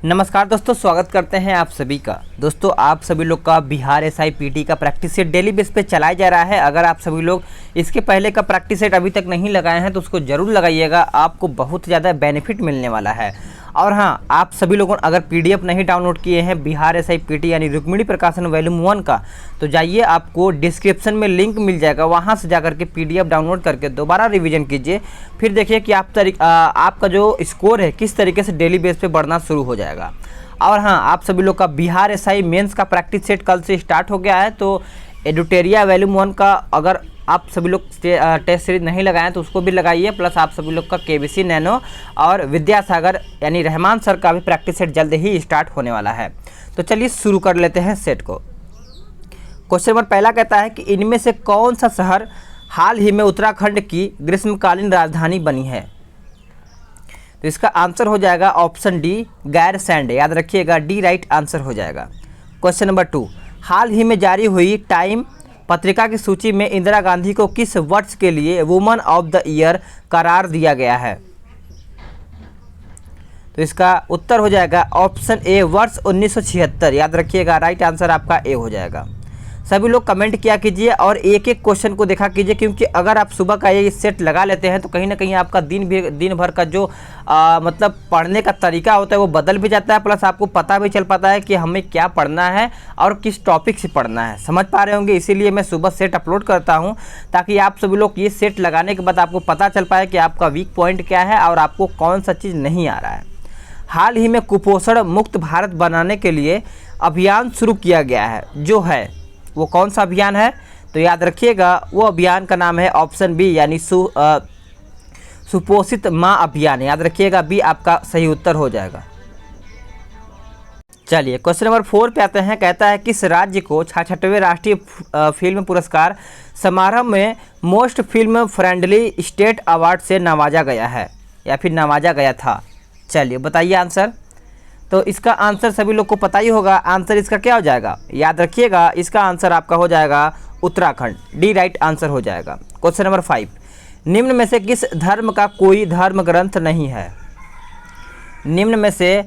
नमस्कार दोस्तों, स्वागत करते हैं आप सभी का। दोस्तों, आप सभी लोग का बिहार एसआई पीटी का प्रैक्टिस सेट डेली बेस पे चलाया जा रहा है। अगर आप सभी लोग इसके पहले का प्रैक्टिस सेट अभी तक नहीं लगाए हैं तो उसको ज़रूर लगाइएगा, आपको बहुत ज़्यादा बेनिफिट मिलने वाला है। और हाँ, आप सभी लोगों अगर पीडीएफ नहीं डाउनलोड किए हैं बिहार एसआई पीटी यानी रुक्मिणी प्रकाशन वॉल्यूम 1 का, तो जाइए, आपको डिस्क्रिप्शन में लिंक मिल जाएगा, वहाँ से जाकर के पीडीएफ डाउनलोड करके दोबारा रिवीजन कीजिए। फिर देखिए कि आपका जो स्कोर है किस तरीके से डेली बेस पे बढ़ना शुरू हो जाएगा। और हाँ, आप सभी लोग का बिहार एसआई मेंस का प्रैक्टिस सेट कल से स्टार्ट हो गया है, तो एडिटोरिया वॉल्यूम 1 का अगर आप सभी लोग टेस्ट सीरीज नहीं लगाएं तो उसको भी लगाइए। प्लस आप सभी लोग का केबीसी नैनो और विद्यासागर यानी रहमान सर का भी प्रैक्टिस सेट जल्द ही स्टार्ट होने वाला है। तो चलिए शुरू कर लेते हैं सेट को। क्वेश्चन नंबर पहला कहता है कि इनमें से कौन सा शहर हाल ही में उत्तराखंड की ग्रीष्मकालीन राजधानी बनी है? तो इसका आंसर हो जाएगा ऑप्शन डी, गैरसैंड। याद रखिएगा, डी राइट आंसर हो जाएगा। क्वेश्चन नंबर 2, हाल ही में जारी हुई टाइम पत्रिका की सूची में इंदिरा गांधी को किस वर्ष के लिए वुमन ऑफ द ईयर करार दिया गया है? तो इसका उत्तर हो जाएगा ऑप्शन ए, वर्ष 1976। याद रखिएगा, राइट आंसर आपका ए हो जाएगा। सभी लोग कमेंट किया कीजिए और एक एक क्वेश्चन को देखा कीजिए, क्योंकि अगर आप सुबह का ये सेट लगा लेते हैं तो कहीं ना कहीं आपका दिन भर का जो मतलब पढ़ने का तरीका होता है वो बदल भी जाता है। प्लस आपको पता भी चल पाता है कि हमें क्या पढ़ना है और किस टॉपिक से पढ़ना है। समझ पा रहे होंगे, इसीलिए मैं सुबह सेट अपलोड करता हूँ, ताकि आप सभी लोग ये सेट लगाने के बाद आपको पता चल पाए कि आपका वीक पॉइंट क्या है और आपको कौन सा चीज़ नहीं आ रहा है। हाल ही में कुपोषण मुक्त भारत बनाने के लिए अभियान शुरू किया गया है, जो है वो कौन सा अभियान है? तो याद रखिएगा, वो अभियान का नाम है ऑप्शन बी, यानी सुपोषित माँ अभियान। याद रखिएगा, बी आपका सही उत्तर हो जाएगा। चलिए क्वेश्चन नंबर 4 पे आते हैं। कहता है किस राज्य को 66वें राष्ट्रीय फिल्म पुरस्कार समारोह में most film friendly state award से नवाजा गया है या फिर नवाजा गया था? चलिए बताइए आंसर। तो इसका आंसर सभी लोग को पता ही होगा। आंसर इसका क्या हो जाएगा? याद रखिएगा, इसका आंसर आपका हो जाएगा उत्तराखंड। डी राइट आंसर हो जाएगा। क्वेश्चन नंबर 5, निम्न में से किस धर्म का कोई धर्म ग्रंथ नहीं है? निम्न में से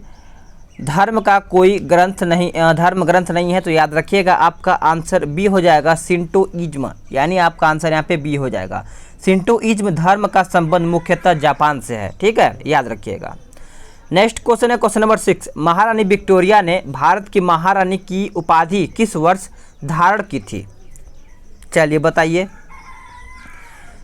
धर्म का कोई धर्म ग्रंथ नहीं है, तो याद रखिएगा आपका आंसर बी हो जाएगा, शिंटोइज्म। यानी आपका आंसर यहाँ पे बी हो जाएगा। शिंटोइज्म धर्म का संबंध मुख्यतः जापान से है। ठीक है, याद रखिएगा। नेक्स्ट क्वेश्चन है क्वेश्चन नंबर 6, महारानी विक्टोरिया ने भारत की महारानी की उपाधि किस वर्ष धारण की थी? चलिए बताइए।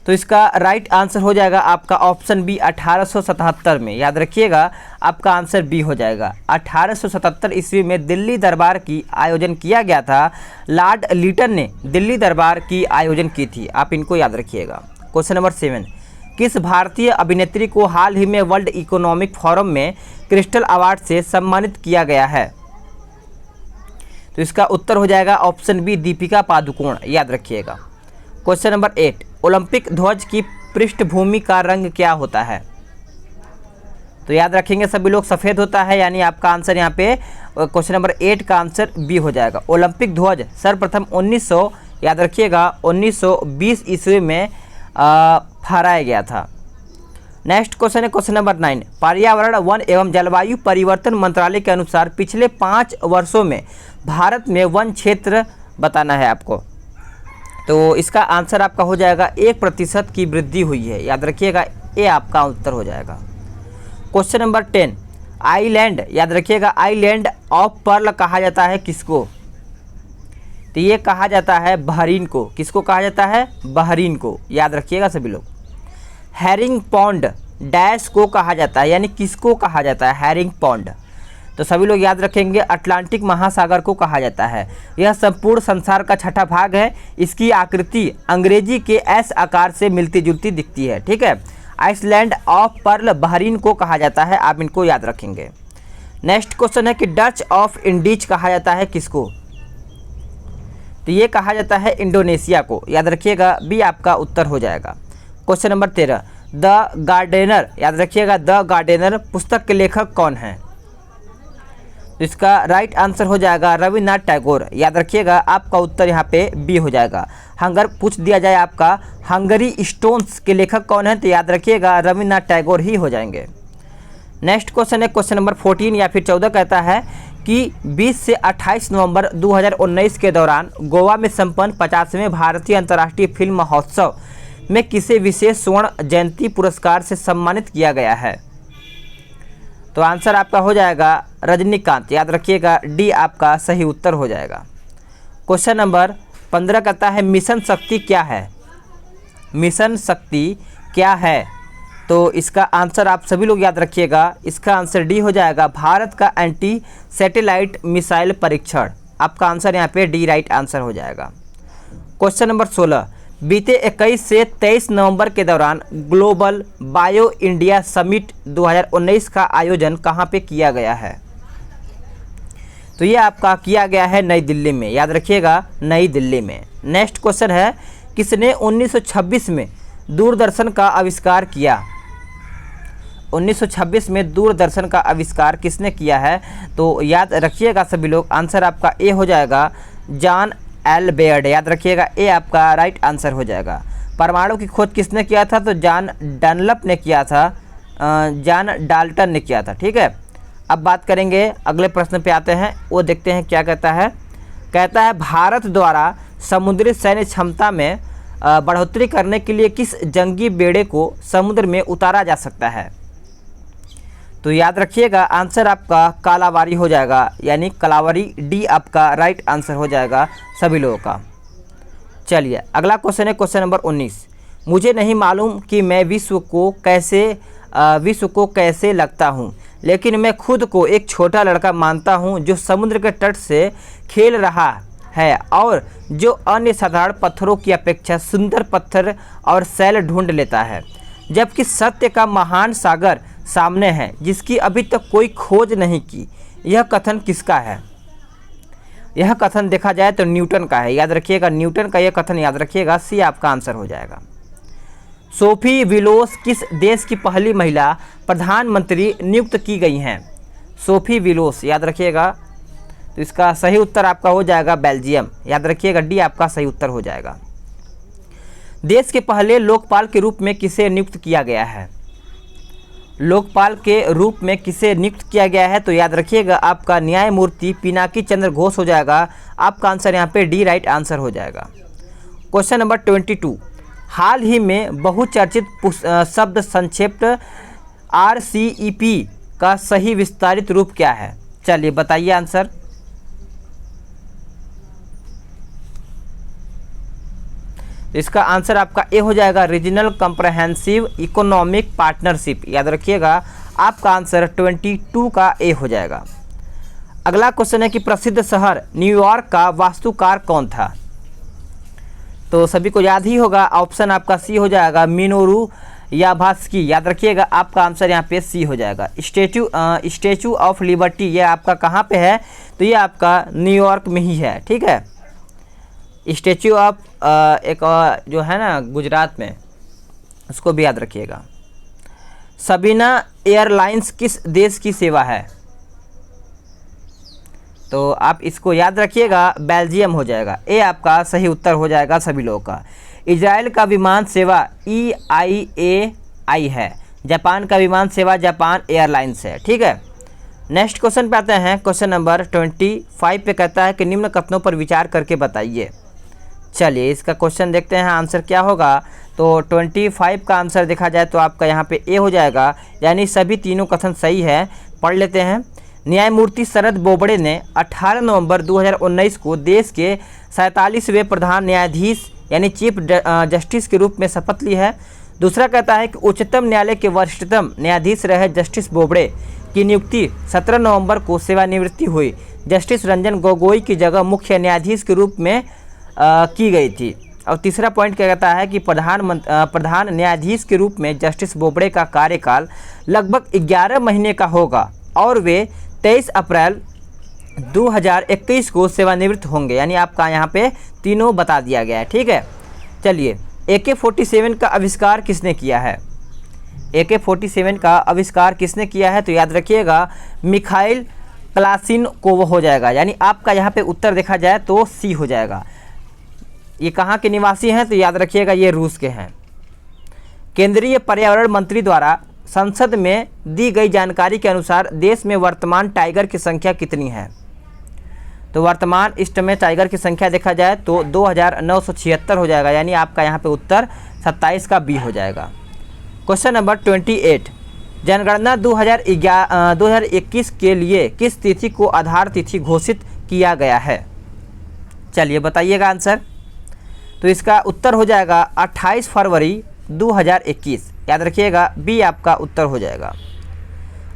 तो इसका राइट आंसर हो जाएगा आपका ऑप्शन बी, 1877 में। याद रखिएगा, आपका आंसर बी हो जाएगा। 1877 ईस्वी में दिल्ली दरबार की आयोजन किया गया था। लॉर्ड लिटन ने दिल्ली दरबार की आयोजन की थी। आप इनको याद रखिएगा। क्वेश्चन नंबर 7, किस भारतीय अभिनेत्री को हाल ही में वर्ल्ड इकोनॉमिक फोरम में क्रिस्टल अवार्ड से सम्मानित किया गया है? तो इसका उत्तर हो जाएगा ऑप्शन बी, दीपिका पादुकोण। याद रखिएगा। क्वेश्चन नंबर 8, ओलंपिक ध्वज की पृष्ठभूमि का रंग क्या होता है? तो याद रखेंगे सभी लोग, सफ़ेद होता है। यानी आपका आंसर यहाँ पे क्वेश्चन नंबर 8 का आंसर बी हो जाएगा। ओलंपिक ध्वज सर्वप्रथम 1900 याद रखिएगा 1920 ईस्वी में फहराया गया था। नेक्स्ट क्वेश्चन है क्वेश्चन नंबर 9, पर्यावरण, वन एवं जलवायु परिवर्तन मंत्रालय के अनुसार पिछले 5 वर्षों में भारत में वन क्षेत्र बताना है आपको। तो इसका आंसर आपका हो जाएगा 1% की वृद्धि हुई है। याद रखिएगा, ये आपका उत्तर हो जाएगा। Question number 10, island. याद रखिएगा, आइलैंड ऑफ पर्ल कहा जाता है किसको? तो ये कहा जाता है बहरीन को। किसको कहा जाता है? बहरीन को। याद रखिएगा सभी लोग। हैरिंग पॉन्ड डैश को कहा जाता है, यानी किसको कहा जाता है? Herring pond. तो सभी लोग याद रखेंगे, अटलांटिक महासागर को कहा जाता है। यह संपूर्ण संसार का छठा भाग है। इसकी आकृति अंग्रेजी के एस आकार से मिलती जुलती दिखती है। ठीक है, आइसलैंड ऑफ पर्ल बहरीन को कहा जाता है। आप इनको याद रखेंगे। नेक्स्ट क्वेश्चन है कि डच ऑफ इंडीज कहा जाता है किसको? तो ये कहा जाता है इंडोनेशिया को। याद रखिएगा, बी आपका उत्तर हो जाएगा। Question number 13, the gardener. याद रखिएगा, द गार्डनर पुस्तक के लेखक कौन हैं? तो इसका राइट आंसर हो जाएगा रविन्द्रनाथ टैगोर। याद रखिएगा, आपका उत्तर यहाँ पे बी हो जाएगा। अगर पूछ दिया जाए आपका हंगरी स्टोन्स के लेखक कौन है, तो याद रखिएगा रविन्द्रनाथ टैगोर ही हो जाएंगे। नेक्स्ट क्वेश्चन है क्वेश्चन नंबर 14 या फिर 14 कहता है कि 20 से 28 नवंबर 2019 के दौरान गोवा में संपन्न 50वें भारतीय अंतर्राष्ट्रीय फिल्म महोत्सव में किसे विशेष स्वर्ण जयंती पुरस्कार से सम्मानित किया गया है? तो आंसर आपका हो जाएगा रजनीकांत। याद रखिएगा डी आपका सही उत्तर हो जाएगा। क्वेश्चन नंबर 15 कहता है मिशन शक्ति क्या है? मिशन शक्ति क्या है? तो इसका आंसर आप सभी लोग याद रखिएगा, इसका आंसर डी हो जाएगा भारत का एंटी सैटेलाइट मिसाइल परीक्षण। आपका आंसर यहाँ पे डी राइट आंसर हो जाएगा। क्वेश्चन नंबर 16 बीते 21 से 23 नवंबर के दौरान ग्लोबल बायो इंडिया समिट 2019 का आयोजन कहाँ पे किया गया है? तो ये आपका किया गया है नई दिल्ली में। याद रखिएगा नई दिल्ली में। नेक्स्ट क्वेश्चन है किसने 1926 में दूरदर्शन का आविष्कार किया? 1926 में दूरदर्शन का आविष्कार किसने किया है? तो याद रखिएगा सभी लोग, आंसर आपका ए हो जाएगा जॉन एल बेयर्ड। याद रखिएगा ए आपका राइट आंसर हो जाएगा। परमाणु की खोज किसने किया था? तो जॉन डनलप ने किया था, जॉन डाल्टन ने किया था। ठीक है, अब बात करेंगे अगले प्रश्न पे आते हैं, वो देखते हैं क्या कहता है। कहता है भारत द्वारा समुद्री सैन्य क्षमता में बढ़ोतरी करने के लिए किस जंगी बेड़े को समुद्र में उतारा जा सकता है? तो याद रखिएगा आंसर आपका कालावारी हो जाएगा, यानी कलावारी डी आपका राइट आंसर हो जाएगा सभी लोगों का। चलिए अगला क्वेश्चन है क्वेश्चन नंबर 19। मुझे नहीं मालूम कि मैं विश्व को कैसे लगता हूँ, लेकिन मैं खुद को एक छोटा लड़का मानता हूँ जो समुद्र के तट से खेल रहा है और जो अन्य साधारण पत्थरों की अपेक्षा सुंदर पत्थर और शैल ढूंढ लेता है, जबकि सत्य का महान सागर सामने है जिसकी अभी तक कोई खोज नहीं की। यह कथन किसका है? यह कथन देखा जाए तो न्यूटन का है। याद रखिएगा न्यूटन का यह कथन याद रखिएगा, सी आपका आंसर हो जाएगा। सोफी विलोस किस देश की पहली महिला प्रधानमंत्री नियुक्त की गई हैं? सोफी विलोस याद रखिएगा, तो इसका सही उत्तर आपका हो जाएगा बेल्जियम। याद रखिएगा डी आपका सही उत्तर हो जाएगा। देश के पहले लोकपाल के रूप में किसे नियुक्त किया गया है? लोकपाल के रूप में किसे नियुक्त किया गया है? तो याद रखिएगा आपका न्यायमूर्ति पिनाकी चंद्र घोष हो जाएगा। आपका आंसर यहाँ पे डी राइट आंसर हो जाएगा। क्वेश्चन नंबर 22 हाल ही में बहुचर्चित शब्द संक्षेप RCEP का सही विस्तारित रूप क्या है? चलिए बताइए आंसर। इसका आंसर आपका ए हो जाएगा रीजनल कॉम्प्रहेंसिव इकोनॉमिक पार्टनरशिप। याद रखिएगा आपका आंसर 22 का ए हो जाएगा। अगला क्वेश्चन है कि प्रसिद्ध शहर न्यूयॉर्क का वास्तुकार कौन था? तो सभी को याद ही होगा, ऑप्शन आपका सी हो जाएगा मिनोरू याभास्की। याद रखिएगा आपका आंसर यहाँ पे सी हो जाएगा। स्टैचू ऑफ लिबर्टी ये आपका कहाँ पे है? तो ये आपका न्यूयॉर्क में ही है। ठीक है, स्टैचू ऑफ एक जो है ना गुजरात में, उसको भी याद रखिएगा। सबीना एयरलाइंस किस देश की सेवा है? तो आप इसको याद रखिएगा बेल्जियम हो जाएगा। ए आपका सही उत्तर हो जाएगा सभी लोगों का। इजराइल का विमान सेवा EIAI है। जापान का विमान सेवा जापान एयरलाइंस है। ठीक है, नेक्स्ट क्वेश्चन पे आते हैं। क्वेश्चन नंबर 25 पे कहता है कि निम्न कथनों पर विचार करके बताइए। चलिए इसका क्वेश्चन देखते हैं आंसर क्या होगा। तो 25 का आंसर देखा जाए तो आपका यहाँ पे ए हो जाएगा, यानी सभी तीनों कथन सही है। पढ़ लेते हैं। न्यायमूर्ति शरद बोबड़े ने 18 नवंबर 2019 को देश के 47वें प्रधान न्यायाधीश यानी चीफ जस्टिस के रूप में शपथ ली है। दूसरा कहता है कि उच्चतम न्यायालय के वरिष्ठतम न्यायाधीश रहे जस्टिस बोबड़े की नियुक्ति 17 नवंबर को सेवानिवृत्ति हुई जस्टिस रंजन गोगोई की जगह मुख्य न्यायाधीश के रूप में की गई थी। और तीसरा पॉइंट क्या कहता है कि प्रधान न्यायाधीश के रूप में जस्टिस बोबड़े का कार्यकाल लगभग 11 महीने का होगा और वे 23 अप्रैल 2021 को सेवानिवृत्त होंगे। यानी आपका यहाँ पे तीनों बता दिया गया है। ठीक है, चलिए AK-47 का आविष्कार किसने किया है? AK-47 का आविष्कार किसने किया है? तो याद रखिएगा मिखाइल क्लाशिनकोव हो जाएगा। यानी आपका यहाँ पे उत्तर देखा जाए तो सी हो जाएगा। ये कहाँ के निवासी हैं? तो याद रखिएगा ये रूस के हैं। केंद्रीय पर्यावरण मंत्री द्वारा संसद में दी गई जानकारी के अनुसार देश में वर्तमान टाइगर की संख्या कितनी है? तो वर्तमान इस समय टाइगर की संख्या देखा जाए तो 2976 हो जाएगा, यानी आपका यहाँ पे उत्तर 27 का बी हो जाएगा। क्वेश्चन नंबर 28, जनगणना 2021 के लिए किस तिथि को आधार तिथि घोषित किया गया है? चलिए बताइएगा आंसर। तो इसका उत्तर हो जाएगा 28 फरवरी 2021, याद रखिएगा, बी आपका उत्तर हो जाएगा।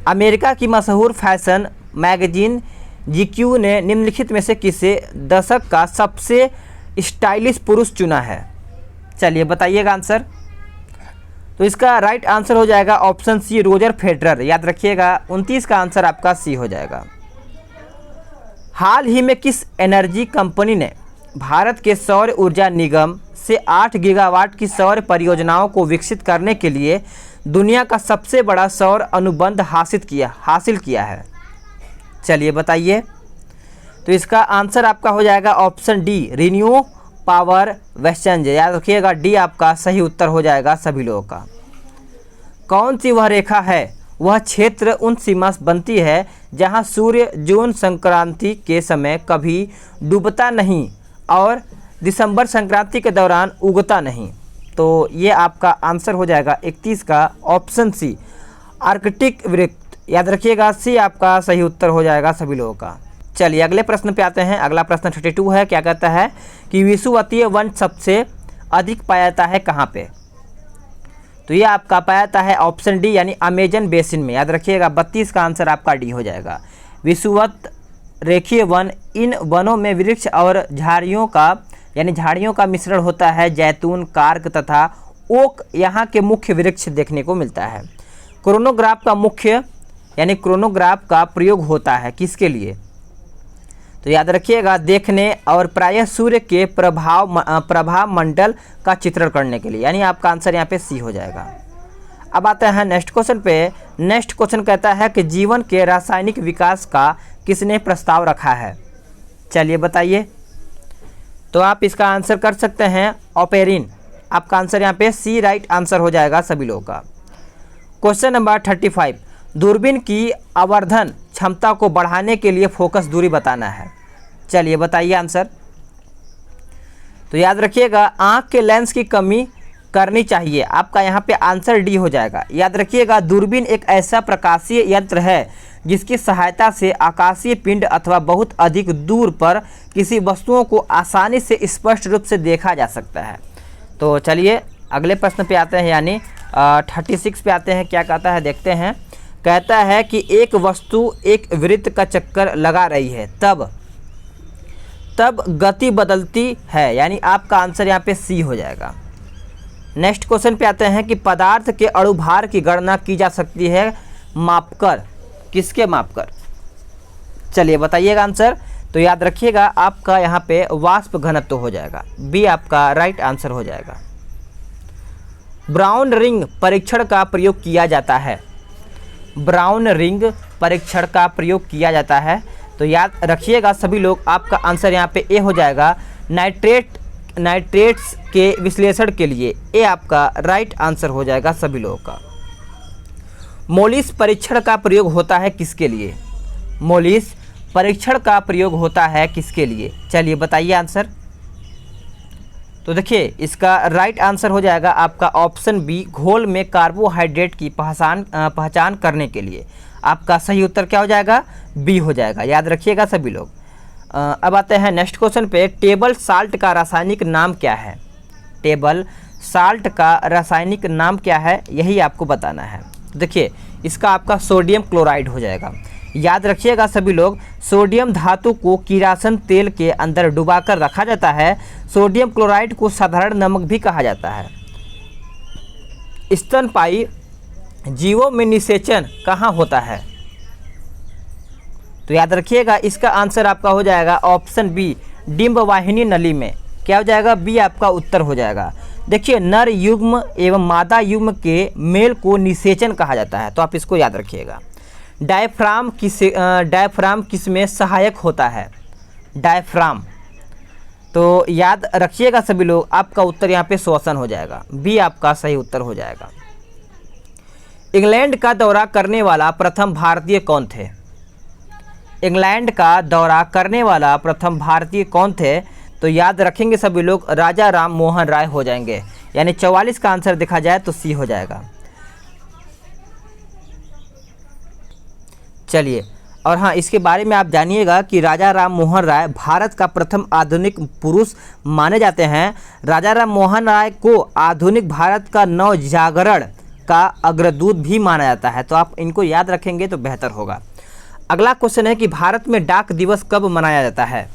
अमेरिका की मशहूर फैशन मैगजीन GQ ने निम्नलिखित में से किसे दशक का सबसे स्टाइलिश पुरुष चुना है? चलिए बताइएगा आंसर। तो इसका राइट आंसर हो जाएगा ऑप्शन सी, रोजर फेडरर, याद रखिएगा। 29 का आंसर आपका सी हो जाएगा। हाल ही में किस एनर्जी कंपनी ने भारत के सौर ऊर्जा निगम से 8 गीगावाट की सौर परियोजनाओं को विकसित करने के लिए दुनिया का सबसे बड़ा सौर अनुबंध हासिल किया है? चलिए बताइए। तो इसका आंसर आपका हो जाएगा option D, renew power western, याद रखिएगा, डी आपका सही उत्तर हो जाएगा सभी लोगों का। कौन सी वह रेखा है, वह क्षेत्र उन सीमा बनती है जहां सूर्य जून संक्रांति के समय कभी डूबता नहीं और दिसंबर संक्रांति के दौरान उगता नहीं? तो ये आपका आंसर हो जाएगा 31 का ऑप्शन सी, आर्कटिक वृत्त, याद रखिएगा, सी आपका सही उत्तर हो जाएगा सभी लोगों का। चलिए अगले प्रश्न पे आते हैं। अगला प्रश्न 32 है। क्या कहता है कि विषुवतीय वन सबसे अधिक पाया जाता है कहाँ पे? तो ये आपका पाया जाता है ऑप्शन डी, यानी अमेजन बेसिन में, याद रखिएगा। 32 का आंसर आपका डी हो जाएगा। विषुवत रेखीय वन, इन वनों में वृक्ष और झाड़ियों का मिश्रण होता है। जैतून, कार्क तथा ओक यहाँ के मुख्य वृक्ष देखने को मिलता है। क्रोनोग्राफ का प्रयोग होता है किसके लिए? तो याद रखिएगा, देखने और प्रायः सूर्य के प्रभाव मंडल का चित्रण करने के लिए, यानी आपका आंसर यहाँ पे सी हो जाएगा। अब आते हैं नेक्स्ट क्वेश्चन पे। नेक्स्ट क्वेश्चन कहता है कि जीवन के रासायनिक विकास का किसने प्रस्ताव रखा है? चलिए बताइए। तो आप इसका आंसर कर सकते हैं ऑपेरिन, आपका आंसर यहाँ पे सी राइट आंसर हो जाएगा सभी लोगों का। क्वेश्चन नंबर 35, दूरबीन की आवर्धन क्षमता को बढ़ाने के लिए फोकस दूरी बताना है। चलिए बताइए आंसर। तो याद रखिएगा, आंख के लेंस की कमी करनी चाहिए, आपका यहाँ पे आंसर डी हो जाएगा। याद रखिएगा, दूरबीन एक ऐसा प्रकाशीय यंत्र है जिसकी सहायता से आकाशीय पिंड अथवा बहुत अधिक दूर पर किसी वस्तुओं को आसानी से स्पष्ट रूप से देखा जा सकता है। तो चलिए अगले प्रश्न पे आते हैं, यानी 36 पे आते हैं। क्या कहता है देखते हैं। कहता है कि एक वस्तु एक वृत्त का चक्कर लगा रही है, तब गति बदलती है, यानी आपका आंसर यहाँ पे सी हो जाएगा। नेक्स्ट क्वेश्चन पे आते हैं कि पदार्थ के अणुभार की गणना की जा सकती है मापकर, किसके मापकर? चलिए बताइएगा आंसर। तो याद रखिएगा, आपका यहाँ पे वाष्प घनत्व हो जाएगा, बी आपका राइट आंसर हो जाएगा। ब्राउन रिंग परीक्षण का प्रयोग किया जाता है। ब्राउन रिंग परीक्षण का प्रयोग किया जाता है, तो याद रखिएगा सभी लोग, आपका आंसर यहाँ पे ए हो जाएगा। नाइट्रेट्स के विश्लेषण के लिए ए आपका राइट आंसर हो जाएगा सभी लोगों का। मोलिस परीक्षण का प्रयोग होता है किसके लिए? मोलिस परीक्षण का प्रयोग होता है किसके लिए? चलिए बताइए आंसर। तो देखिए, इसका राइट आंसर हो जाएगा आपका ऑप्शन बी, घोल में कार्बोहाइड्रेट की पहचान करने के लिए। आपका सही उत्तर क्या हो जाएगा? बी हो जाएगा, याद रखिएगा सभी लोग। अब आते हैं नेक्स्ट क्वेश्चन पे। टेबल साल्ट का रासायनिक नाम क्या है? टेबल साल्ट का रासायनिक नाम क्या है, यही आपको बताना है। देखिए, इसका आपका सोडियम क्लोराइड हो जाएगा। याद रखिएगा सभी लोग, सोडियम धातु को किरासन तेल के अंदर डुबाकर रखा जाता है। सोडियम क्लोराइड को साधारण नमक भी कहा जाता है। स्तनपायी जीवों में निषेचन कहाँ होता है? तो याद रखिएगा, इसका आंसर आपका हो जाएगा ऑप्शन बी, डिंब वाहिनी नली में। क्या हो जाएगा? बी आपका उत्तर हो जाएगा। देखिए, नर युग्म एवं मादा युग्म के मेल को निषेचन कहा जाता है, तो आप इसको याद रखिएगा। डायफ्राम किस में सहायक होता है? डायफ्राम, तो याद रखिएगा सभी लोग, आपका उत्तर यहाँ पे श्वसन हो जाएगा, बी आपका सही उत्तर हो जाएगा। इंग्लैंड का दौरा करने वाला प्रथम भारतीय कौन थे? इंग्लैंड का दौरा करने वाला प्रथम भारतीय कौन थे? तो याद रखेंगे सभी लोग, राजा राम मोहन राय हो जाएंगे। यानी 44 का आंसर देखा जाए तो सी हो जाएगा। चलिए, और हाँ, इसके बारे में आप जानिएगा कि राजा राम मोहन राय भारत का प्रथम आधुनिक पुरुष माने जाते हैं। राजा राम मोहन राय को आधुनिक भारत का नव जागरण का अग्रदूत भी माना जाता है। तो आप इनको याद रखेंगे तो बेहतर होगा। अगला क्वेश्चन है कि भारत में डाक दिवस कब मनाया जाता है?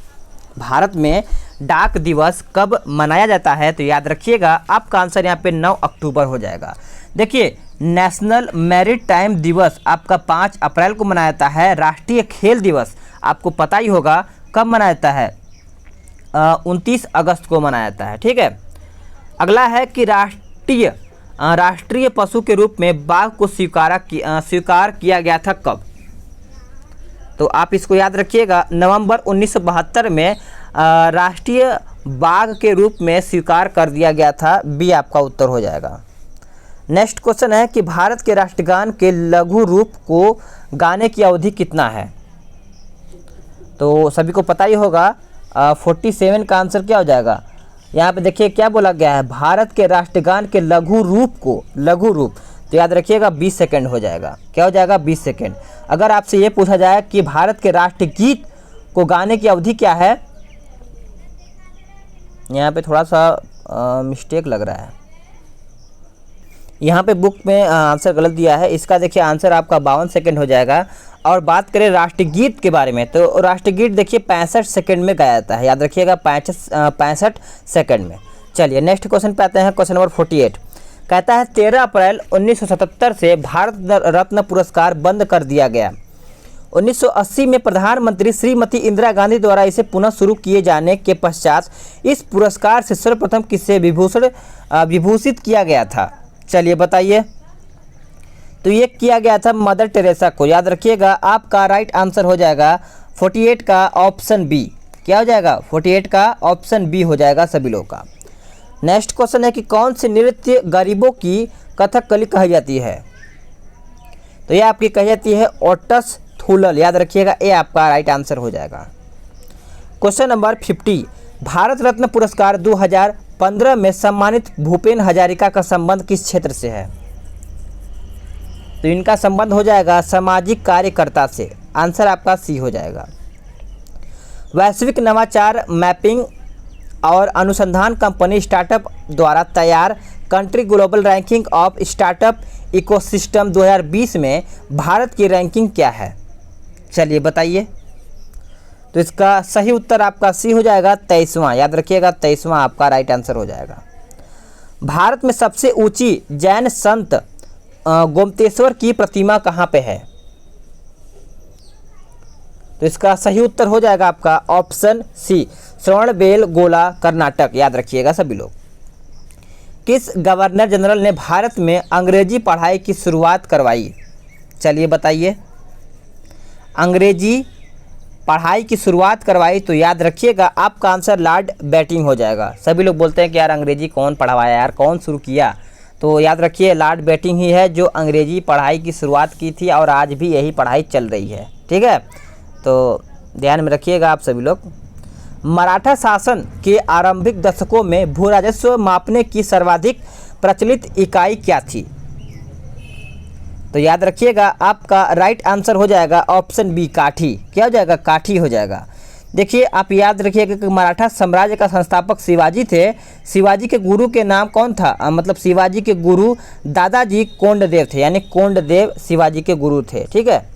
भारत में डाक दिवस कब मनाया जाता है? तो याद रखिएगा, आपका आंसर यहाँ पे 9 अक्टूबर हो जाएगा। देखिए, नेशनल मैरिट टाइम दिवस आपका 5 अप्रैल को मनाया जाता है। राष्ट्रीय खेल दिवस आपको पता ही होगा कब मनाया जाता है, 29 अगस्त को मनाया जाता है। ठीक है। अगला है कि राष्ट्रीय पशु के रूप में बाघ को स्वीकार किया गया था कब? तो आप इसको याद रखिएगा, नवंबर 1972 में राष्ट्रीय बाघ के रूप में स्वीकार कर दिया गया था। बी आपका उत्तर हो जाएगा। नेक्स्ट क्वेश्चन है कि भारत के राष्ट्रगान के लघु रूप को गाने की अवधि कितना है? तो सभी को पता ही होगा, 47 का आंसर क्या हो जाएगा? यहाँ पे देखिए क्या बोला गया है, भारत के राष्ट्रगान के लघु रूप, तो याद रखिएगा 20 सेकंड हो जाएगा। क्या हो जाएगा? 20 सेकंड। अगर आपसे ये पूछा जाए कि भारत के राष्ट्रगीत को गाने की अवधि क्या है, यहाँ पे थोड़ा सा मिस्टेक लग रहा है, यहाँ पे बुक में आंसर गलत दिया है। इसका देखिए आंसर आपका 52 सेकंड हो जाएगा। और बात करें राष्ट्रगीत के बारे में, तो राष्ट्रगीत देखिए 65 सेकंड में गाया जाता है। याद रखिएगा 65 सेकंड में। चलिए नेक्स्ट क्वेश्चन पे आते हैं, क्वेश्चन नंबर 48। कहता है 13 अप्रैल 1977 से भारत रत्न पुरस्कार बंद कर दिया गया। 1980 में प्रधानमंत्री श्रीमती इंदिरा गांधी द्वारा इसे पुनः शुरू किए जाने के पश्चात इस पुरस्कार से सर्वप्रथम किसे विभूषित किया गया था? चलिए बताइए। तो ये किया गया था मदर टेरेसा को। याद रखिएगा, आपका राइट आंसर हो जाएगा 48 का ऑप्शन बी। क्या हो जाएगा? 48 का ऑप्शन बी हो जाएगा सभी लोगों का। नेक्स्ट क्वेश्चन है कि कौन सी नृत्य गरीबों की कथकली कही जाती है? तो ये आपकी कही जाती है ओटस थुलल। याद रखिएगा, ये आपका राइट आंसर हो जाएगा। Question number 50। भारत रत्न पुरस्कार 2015 में सम्मानित भूपेन हजारिका का संबंध किस क्षेत्र से है? तो इनका संबंध हो जाएगा सामाजिक कार्यकर्ता से। आंसर आपका सी हो जाएगा। वैश्विक नवाचार मैपिंग और अनुसंधान कंपनी स्टार्टअप द्वारा तैयार country global ranking of startup ecosystem 2020 में भारत की रैंकिंग क्या है? चलिए बताइए। तो इसका सही उत्तर आपका सी हो जाएगा, 23वां। याद रखिएगा, 23वां आपका राइट आंसर हो जाएगा। भारत में सबसे ऊंची जैन संत गोमतेश्वर की प्रतिमा कहाँ पे है? तो इसका सही उत्तर हो जाएगा आपका ऑप्शन सी, श्रवणबेलगोला, कर्नाटक। याद रखिएगा सभी लोग। किस गवर्नर जनरल ने भारत में अंग्रेजी पढ़ाई की शुरुआत करवाई? चलिए बताइए। अंग्रेजी पढ़ाई की शुरुआत करवाई, तो याद रखिएगा आपका आंसर लॉर्ड बैटिंग हो जाएगा। सभी लोग बोलते हैं कि यार अंग्रेजी कौन पढ़वाया, यार कौन शुरू किया? तो याद रखिए लॉर्ड बैटिंग ही है जो अंग्रेजी पढ़ाई की शुरुआत की थी और आज भी यही पढ़ाई चल रही है। ठीक है, तो ध्यान में रखिएगा आप सभी लोग। मराठा शासन के आरंभिक दशकों में भू राजस्व मापने की सर्वाधिक प्रचलित इकाई क्या थी? तो याद रखिएगा आपका राइट आंसर हो जाएगा ऑप्शन बी, काठी। क्या हो जाएगा? काठी हो जाएगा। देखिए आप याद रखिएगा कि मराठा साम्राज्य का संस्थापक शिवाजी थे। शिवाजी के गुरु के नाम कौन था? मतलब शिवाजी के गुरु दादाजी कोंडदेव थे, यानी कोंडदेव शिवाजी के गुरु थे। ठीक है।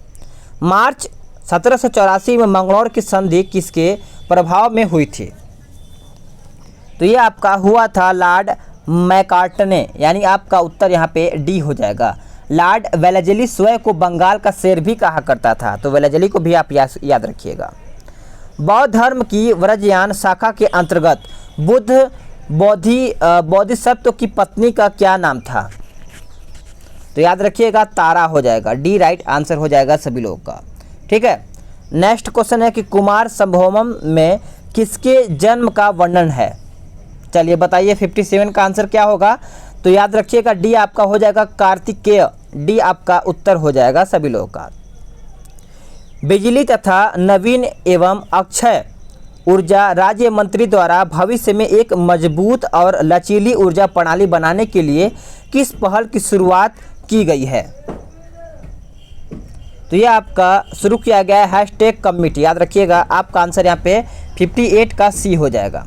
मार्च 1784 में मंगलौर की संधि किसके प्रभाव में हुई थी? तो ये आपका हुआ था लॉर्ड मैकार्टने, यानी आपका उत्तर यहाँ पे डी हो जाएगा। लॉर्ड वेलेस्ली स्वयं को बंगाल का शेर भी कहा करता था, तो वेलेस्ली को भी आप याद रखिएगा। बौद्ध धर्म की व्रजयान शाखा के अंतर्गत बुद्ध बोधिसत्व की पत्नी का क्या नाम था? तो याद रखिएगा तारा हो जाएगा। डी राइट आंसर हो जाएगा सभी लोगों का। ठीक है। नेक्स्ट क्वेश्चन है कि कुमार संभवम में किसके जन्म का वर्णन है? चलिए बताइए 57 का आंसर क्या होगा? तो याद रखिएगा डी आपका हो जाएगा कार्तिकेय। डी आपका उत्तर हो जाएगा सभी लोगों का। बिजली तथा नवीन एवं अक्षय ऊर्जा राज्य मंत्री द्वारा भविष्य में एक मजबूत और लचीली ऊर्जा प्रणाली बनाने के लिए किस पहल की शुरुआत की गई है? तो ये आपका शुरू किया गया है हैशटैग कमिटी। याद रखिएगा, आपका आंसर यहाँ पे 58 का सी हो जाएगा।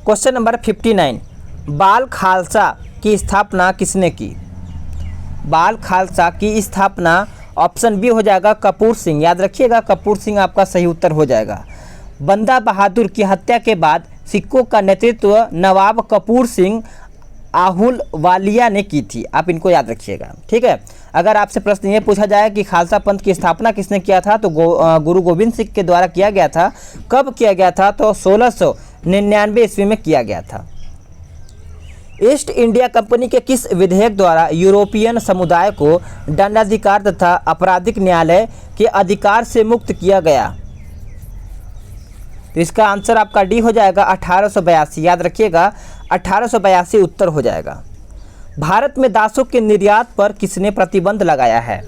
क्वेश्चन नंबर 59, बाल खालसा की स्थापना किसने की? बाल खालसा की स्थापना ऑप्शन बी हो जाएगा कपूर सिंह। याद रखिएगा, कपूर सिंह आपका सही उत्तर हो जाएगा। बंदा बहादुर की हत्या के बाद सिखों का नेतृत्व नवाब कपूर सिंह आहलूवालिया ने की थी। आप इनको याद रखिएगा, ठीक है। अगर आपसे प्रश्न ये पूछा जाए कि खालसा पंथ की स्थापना किसने किया था, तो गुरु गोविंद सिंह के द्वारा किया गया था। कब किया गया था? तो 1699 ईस्वी में किया गया था। ईस्ट इंडिया कंपनी के किस विधेयक द्वारा यूरोपियन समुदाय को दंडाधिकार तथा आपराधिक न्यायालय के अधिकार से मुक्त किया गया? तो इसका आंसर आपका डी हो जाएगा 1882। याद रखिएगा, 1882 उत्तर हो जाएगा। भारत में दासों के निर्यात पर किसने प्रतिबंध लगाया है?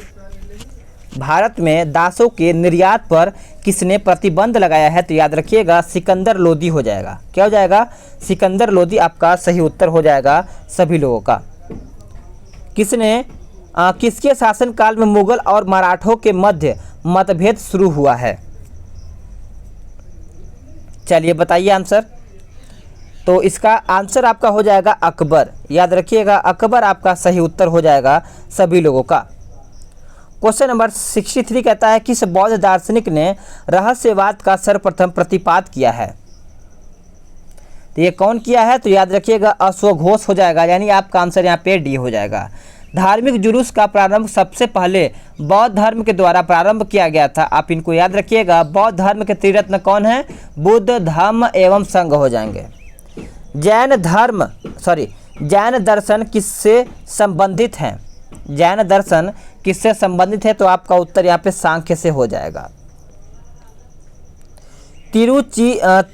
भारत में दासों के निर्यात पर किसने प्रतिबंध लगाया है? तो याद रखिएगा, सिकंदर लोदी हो जाएगा। क्या हो जाएगा? सिकंदर लोदी आपका सही उत्तर हो जाएगा सभी लोगों का। किसके शासनकाल में मुगल और मराठों के मध्य मतभेद शुरू हुआ है? चलिए बताइए आंसर। तो इसका आंसर आपका हो जाएगा अकबर। याद रखिएगा, अकबर आपका सही उत्तर हो जाएगा सभी लोगों का। क्वेश्चन नंबर 63 कहता है किस बौद्ध दार्शनिक ने रहस्यवाद का सर्वप्रथम प्रतिपाद किया है? तो ये कौन किया है? तो याद रखिएगा, अश्वघोष हो जाएगा। यानी आपका आंसर यहाँ पे डी हो जाएगा। धार्मिक जुलूस का प्रारंभ सबसे पहले बौद्ध धर्म के द्वारा प्रारंभ किया गया था। आप इनको याद रखिएगा। बौद्ध धर्म के त्रिरत्न कौन है? बुद्ध, धम्म एवं संघ हो जाएंगे। जैन दर्शन किससे संबंधित हैं? जैन दर्शन किससे संबंधित है? तो आपका उत्तर यहाँ पे सांख्य से हो जाएगा।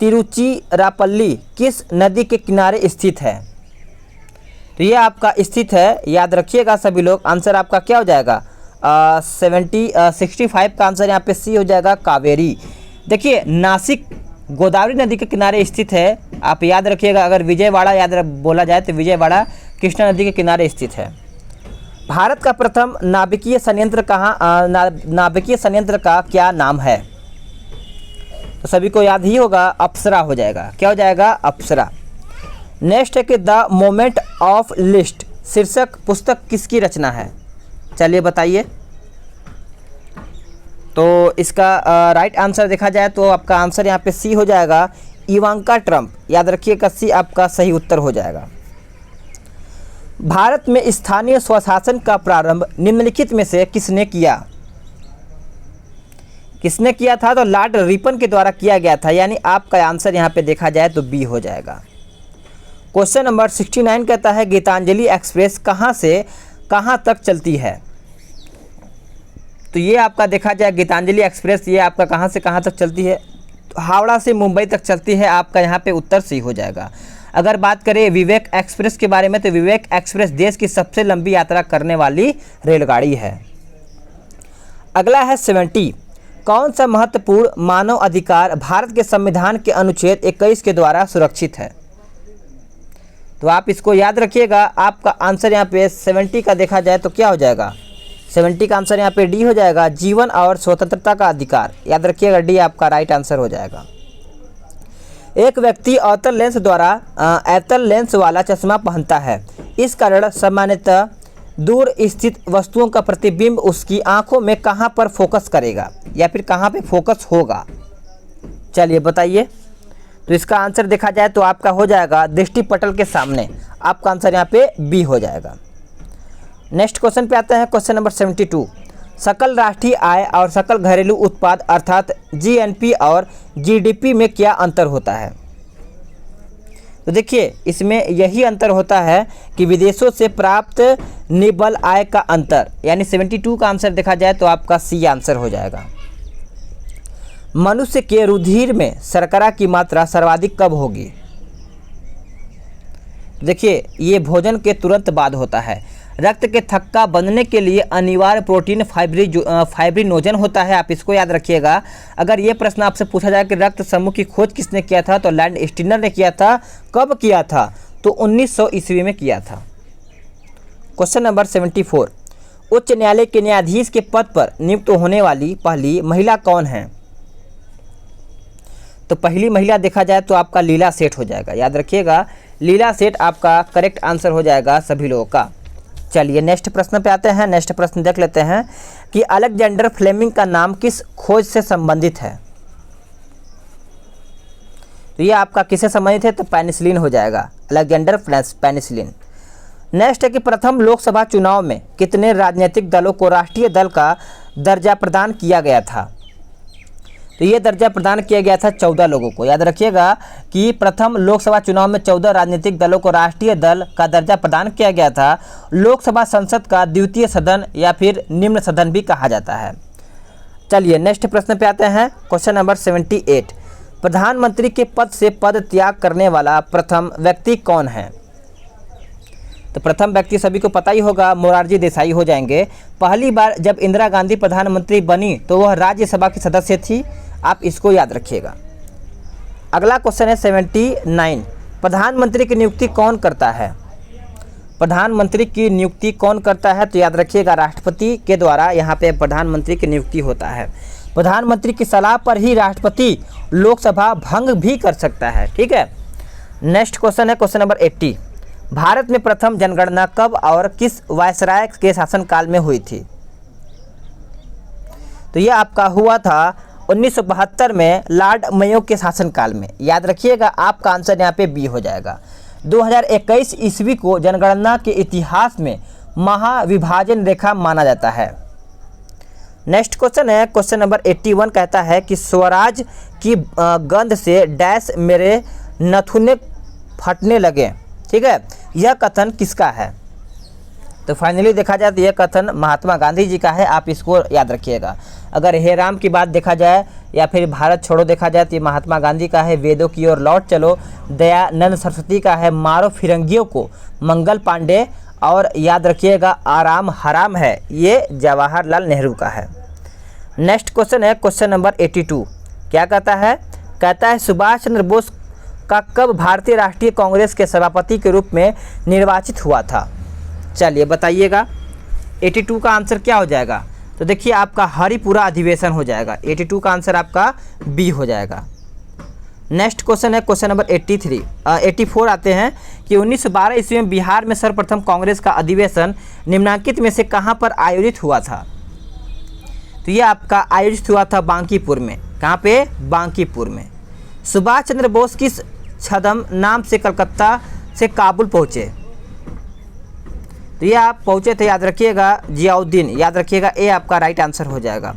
तिरुचिरापल्ली किस नदी के किनारे स्थित है? तो ये आपका स्थित है। याद रखिएगा सभी लोग। आंसर आपका क्या हो जाएगा? 65 का आंसर यहाँ पे सी हो जाएगा, कावेरी। देखिए, नासिक गोदावरी नदी के किनारे स्थित है। आप याद रखिएगा। अगर विजयवाड़ा बोला जाए तो विजयवाड़ा कृष्णा नदी के किनारे स्थित है। भारत का प्रथम नाभिकीय संयंत्र नाभिकीय संयंत्र का क्या नाम है? तो सभी को याद ही होगा, अप्सरा हो जाएगा। क्या हो जाएगा? अप्सरा। नेक्स्ट है कि द मोमेंट ऑफ लिस्ट शीर्षक पुस्तक किसकी रचना है? चलिए बताइए। तो इसका राइट आंसर देखा जाए तो आपका आंसर यहाँ पे सी हो जाएगा, इवांका ट्रंप। याद रखिएगा, सी आपका सही उत्तर हो जाएगा। भारत में स्थानीय स्वशासन का प्रारंभ निम्नलिखित में से किसने किया? किसने किया था? तो लॉर्ड रिपन के द्वारा किया गया था। यानी आपका आंसर यहाँ पे देखा जाए तो बी हो जाएगा। क्वेश्चन नंबर 69 कहता है गीतांजलि एक्सप्रेस कहाँ से कहाँ तक चलती है? तो ये आपका देखा जाए गीतांजलि एक्सप्रेस ये आपका कहाँ से कहाँ तक चलती है? तो हावड़ा से मुंबई तक चलती है। आपका यहाँ पे उत्तर सी हो जाएगा। अगर बात करें विवेक एक्सप्रेस के बारे में तो विवेक एक्सप्रेस देश की सबसे लंबी यात्रा करने वाली रेलगाड़ी है। अगला है 70, कौन सा महत्वपूर्ण मानव अधिकार भारत के संविधान के अनुच्छेद 21 के द्वारा सुरक्षित है? तो आप इसको याद रखिएगा। आपका आंसर यहाँ पे 70 का देखा जाए तो क्या हो जाएगा? 70 का आंसर यहाँ पे डी हो जाएगा, जीवन और स्वतंत्रता का अधिकार। याद रखिएगा, डी आपका राइट आंसर हो जाएगा। एक व्यक्ति अवतल लेंस वाला चश्मा पहनता है। इस कारण सामान्यतः दूर स्थित वस्तुओं का प्रतिबिंब उसकी आंखों में कहाँ पर फोकस करेगा या फिर कहाँ पे फोकस होगा? चलिए बताइए। तो इसका आंसर देखा जाए तो आपका हो जाएगा दृष्टिपटल के सामने। आपका आंसर यहाँ पे बी हो जाएगा। नेक्स्ट क्वेश्चन पे आता है क्वेश्चन नंबर 72, सकल राष्ट्रीय आय और सकल घरेलू उत्पाद अर्थात जीएनपी और जीडीपी में क्या अंतर होता है? तो देखिए, इसमें यही अंतर होता है कि विदेशों से प्राप्त निव्वल आय का अंतर। यानी 72 का आंसर देखा जाए तो आपका सी आंसर हो जाएगा। मनुष्य के रुधिर में शर्करा की मात्रा सर्वाधिक कब होगी? देखिए, ये भोजन के तुरंत बाद होता है। रक्त के थक्का बनने के लिए अनिवार्य प्रोटीन फाइब्रिनोजन होता है, आप इसको याद रखिएगा। अगर ये प्रश्न आपसे पूछा जाए कि रक्त समूह की खोज किसने किया था, तो लैंड स्टीनर ने किया था। कब किया था, तो 1900 ईस्वी में किया था। क्वेश्चन नंबर 74, उच्च न्यायालय के न्यायाधीश के पद पर नियुक्त होने वाली पहली महिला कौन है? तो पहली महिला देखा जाए तो आपका लीला सेठ हो जाएगा, याद रखिएगा, लीला सेठ आपका करेक्ट आंसर हो जाएगा सभी लोगों का। चलिए नेक्स्ट प्रश्न पे आते हैं। नेक्स्ट प्रश्न देख लेते हैं कि अलेक्जेंडर फ्लेमिंग का नाम किस खोज से संबंधित है? तो ये आपका किससे संबंधित है, तो पेनिसिलिन हो जाएगा, अलेक्जेंडर पेनिसिलिन। नेक्स्ट है कि प्रथम लोकसभा चुनाव में कितने राजनीतिक दलों को राष्ट्रीय दल का दर्जा प्रदान किया गया था? तो ये दर्जा प्रदान किया गया था 14 लोगों को। याद रखिएगा कि प्रथम लोकसभा चुनाव में 14 राजनीतिक दलों को राष्ट्रीय दल का दर्जा प्रदान किया गया था। लोकसभा संसद का द्वितीय सदन या फिर निम्न सदन भी कहा जाता है। चलिए नेक्स्ट प्रश्न पे आते हैं। क्वेश्चन नंबर 78, प्रधानमंत्री के पद से पद त्याग करने वाला प्रथम व्यक्ति कौन है? तो प्रथम व्यक्ति सभी को पता ही होगा, मोरारजी देसाई हो जाएंगे। पहली बार जब इंदिरा गांधी प्रधानमंत्री बनी तो वह राज्यसभा की सदस्य थी, आप इसको याद रखिएगा। अगला क्वेश्चन है 79, प्रधानमंत्री की नियुक्ति कौन करता है? प्रधानमंत्री की नियुक्ति कौन करता है? तो याद रखिएगा, राष्ट्रपति के द्वारा यहाँ पे प्रधानमंत्री की नियुक्ति होता है। प्रधानमंत्री की सलाह पर ही राष्ट्रपति लोकसभा भंग भी कर सकता है, ठीक है। नेक्स्ट क्वेश्चन है क्वेश्चन नंबर 80, भारत में प्रथम जनगणना कब और किस वायसराय के शासनकाल में हुई थी? तो यह आपका हुआ था 1972 में लॉर्ड मेयो के शासनकाल में। याद रखिएगा, आपका आंसर यहाँ पे बी हो जाएगा। 2021 ईस्वी को जनगणना के इतिहास में महाविभाजन रेखा माना जाता है। नेक्स्ट क्वेश्चन है क्वेश्चन नंबर 81, कहता है कि स्वराज की गंध से डैश मेरे नथुने फटने लगे, ठीक है, यह कथन किसका है? तो फाइनली देखा जाए तो यह कथन महात्मा गांधी जी का है, आप इसको याद रखिएगा। अगर हे राम की बात देखा जाए या फिर भारत छोड़ो देखा जाए तो ये महात्मा गांधी का है। वेदों की ओर लौट चलो दयानंद सरस्वती का है। मारो फिरंगियों को मंगल पांडे, और याद रखिएगा आराम हराम है, ये जवाहरलाल नेहरू का है। नेक्स्ट क्वेश्चन है क्वेश्चन नंबर 82, क्या कहता है? कहता है सुभाष चंद्र बोस का कब भारतीय राष्ट्रीय कांग्रेस के सभापति के रूप में निर्वाचित हुआ था? चलिए बताइएगा, 82 का आंसर क्या हो जाएगा? तो देखिए आपका हरिपुरा अधिवेशन हो जाएगा। 82 का आंसर आपका बी हो जाएगा। नेक्स्ट क्वेश्चन है क्वेश्चन नंबर 84 आते हैं कि 1912 ईस्वी में बिहार में सर्वप्रथम कांग्रेस का अधिवेशन निम्नलिखित में से कहाँ पर आयोजित हुआ था? तो ये आपका आयोजित हुआ था बांकीपुर में। कहाँ पे? बांकीपुर में। सुभाष चंद्र बोस किस छद्म नाम से कलकत्ता से काबुल पहुँचे? तो ये आप पहुँचे थे, याद रखिएगा, जियाउद्दीन। याद रखिएगा, ए आपका राइट आंसर हो जाएगा।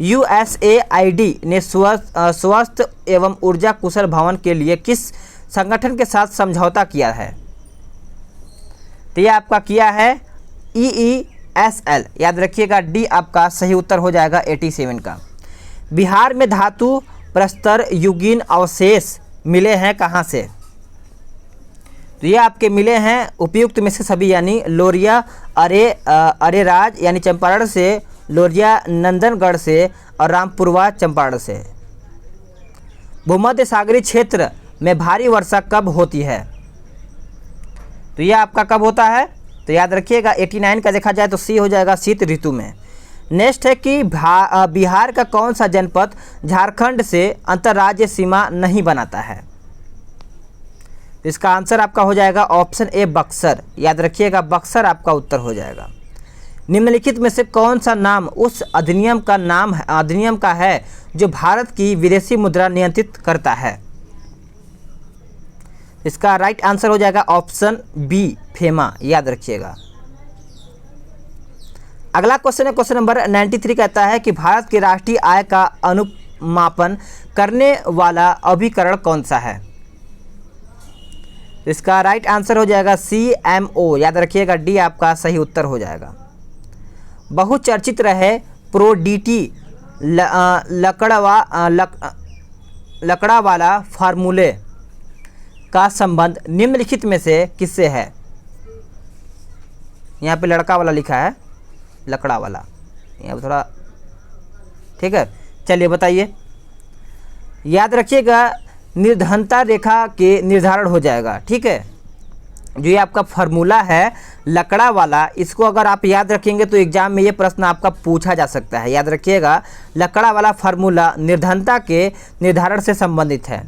USAID ने स्वास्थ्य एवं ऊर्जा कुशल भवन के लिए किस संगठन के साथ समझौता किया है? तो ये आपका किया है EESL। याद रखिएगा, डी आपका सही उत्तर हो जाएगा 87 का। बिहार में धातु प्रस्तर युगीन अवशेष मिले हैं कहाँ से? तो ये आपके मिले हैं उपयुक्त में से सभी, यानी लोरिया अरेराज यानी चंपारण से, लोरिया नंदनगढ़ से और रामपुरवा चंपारण से। भूमध्य सागरीय क्षेत्र में भारी वर्षा कब होती है? तो यह आपका कब होता है? तो याद रखिएगा 89 का देखा जाए तो सी हो जाएगा, शीत ऋतु में। नेक्स्ट है कि बिहार का कौन सा जनपद झारखंड से अंतर्राज्यीय सीमा नहीं बनाता है? इसका आंसर आपका हो जाएगा ऑप्शन ए बक्सर। याद रखिएगा, बक्सर आपका उत्तर हो जाएगा। निम्नलिखित में से कौन सा नाम उस अधिनियम का है जो भारत की विदेशी मुद्रा नियंत्रित करता है? इसका राइट आंसर हो जाएगा ऑप्शन बी फेमा। याद रखिएगा। अगला क्वेश्चन है क्वेश्चन नंबर 93, कहता है कि भारत की राष्ट्रीय आय का अनुमापन करने वाला अभिकरण कौन सा है? इसका राइट आंसर हो जाएगा CMO। याद रखिएगा, डी आपका सही उत्तर हो जाएगा। बहुचर्चित रहे प्रोडीटी लकड़ा वाला फार्मूले का संबंध निम्नलिखित में से किससे है? यहाँ पे लड़का वाला लिखा है, लकड़ा वाला, यहाँ पे थोड़ा, ठीक है। चलिए बताइए, याद रखिएगा निर्धनता रेखा के निर्धारण हो जाएगा, ठीक है। जो ये आपका फार्मूला है लकड़ा वाला, इसको अगर आप याद रखेंगे तो एग्जाम में ये प्रश्न आपका पूछा जा सकता है। याद रखिएगा लकड़ा वाला फार्मूला निर्धनता के निर्धारण से संबंधित है।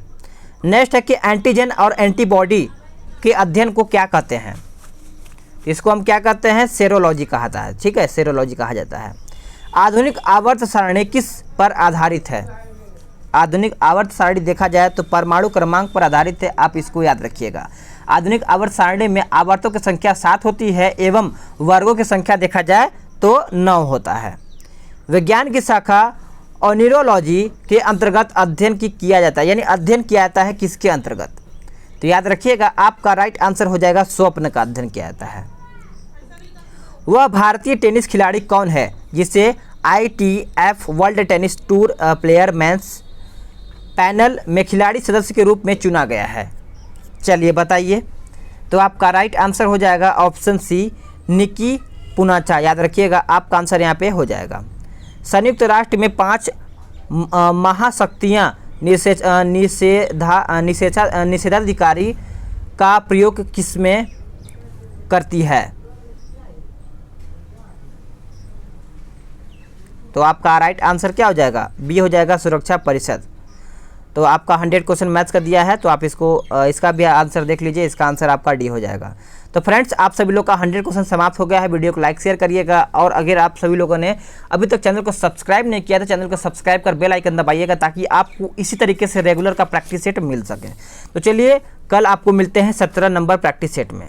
नेक्स्ट है कि एंटीजन और एंटीबॉडी के अध्ययन को क्या कहते हैं? इसको हम क्या कहते हैं? सेरोलॉजी कहा जाता है, ठीक है, सेरोलॉजी कहा जाता है। आधुनिक आवर्त सारणी किस पर आधारित है? आधुनिक आवर्त सारणी देखा जाए तो परमाणु क्रमांक पर आधारित है, आप इसको याद रखिएगा। आधुनिक आवर्त सारणी में आवर्तों की संख्या 7 होती है एवं वर्गों की संख्या देखा जाए तो 9 होता है। विज्ञान की शाखा ऑनिरोलॉजी के अंतर्गत अध्ययन किया जाता है, यानी अध्ययन किया जाता है किसके अंतर्गत? तो याद रखिएगा आपका राइट आंसर हो जाएगा स्वप्न का अध्ययन किया जाता है। वह भारतीय टेनिस खिलाड़ी कौन है जिसे ITF world tennis tour player men's panel में खिलाड़ी सदस्य के रूप में चुना गया है? चलिए बताइए। तो आपका राइट आंसर हो जाएगा ऑप्शन सी, निकी पूनाचा। याद रखिएगा आपका आंसर यहाँ पे हो जाएगा। संयुक्त राष्ट्र में 5 महाशक्तियाँ निषेधाधिकारी का प्रयोग किसमें करती है? तो आपका राइट आंसर क्या हो जाएगा? बी हो जाएगा, सुरक्षा परिषद। तो आपका 100 क्वेश्चन मैथ्स का दिया है, तो आप इसका भी आंसर देख लीजिए, इसका आंसर आपका डी हो जाएगा। तो फ्रेंड्स आप सभी लोग का 100 क्वेश्चन समाप्त हो गया है। वीडियो को लाइक शेयर करिएगा, और अगर आप सभी लोगों ने अभी तक चैनल को सब्सक्राइब नहीं किया तो चैनल को सब्सक्राइब कर बेल आइकन दबाइएगा, ताकि आपको इसी तरीके से रेगुलर का प्रैक्टिस सेट मिल सके। तो चलिए कल आपको मिलते हैं 17 नंबर प्रैक्टिस सेट में।